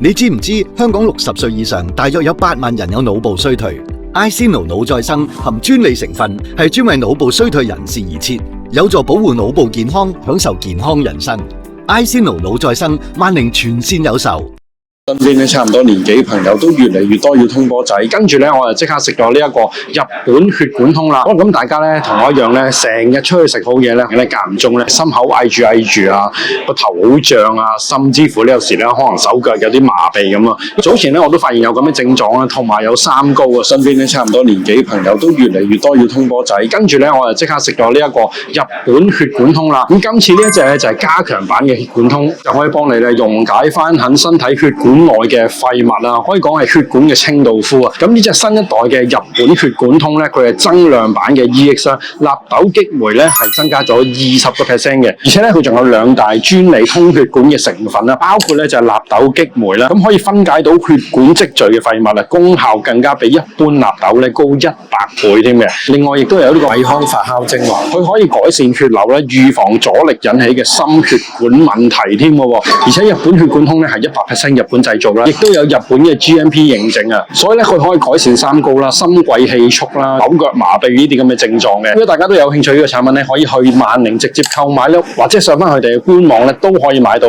你知唔知香港60歲以上大約有8萬人有腦部衰退 ？iCino 腦再生含專利成分，係專為腦部衰退人士而設，有助保護腦部健康，享受健康人生。iCino 腦再生，萬寧全線有售。身邊咧差唔多年紀朋友都越嚟越多要通波仔，跟住咧我就即刻食咗呢一個日本血管通啦。咁大家咧同我一樣咧，成日出去食好嘢咧，間唔中咧心口翳住啊，個頭好脹啊，甚至乎呢有時咧可能手腳有啲麻痹咁啊。早前咧我都發現有咁嘅症狀啦，同埋有三高啊。身邊咧差唔多年紀朋友都越嚟越多要通波仔，跟住咧我就即刻食咗呢一個日本血管通啦。咁今次呢一隻咧就係加強版嘅血管通，就可以幫你咧溶解翻喺身體血管內嘅廢物啊，可以講係血管嘅清道夫啊。咁呢隻新一代嘅日本血管通咧，佢係增量版嘅 EX 啦，納豆激酶咧係增加咗20%嘅，而且咧佢仲有2大專利通血管嘅成分啦，包括咧就係納豆激酶啦，咁可以分解到血管積聚嘅廢物啊，功效更加比一般納豆咧高100倍添嘅。另外亦都有呢個惠康發酵精華，佢可以改善血流咧，預防阻力引起嘅心血管問題添嘅。而且日本血管通咧係100%日本製造啦，亦都有日本嘅 GMP 認證啊，所以咧佢可以改善三高啦、心悸氣促啦、手腳麻痹呢啲咁嘅症狀嘅。如果大家都有興趣呢個產品咧，可以去萬寧直接購買啦，或者上翻佢哋嘅官網咧都可以買到嘅。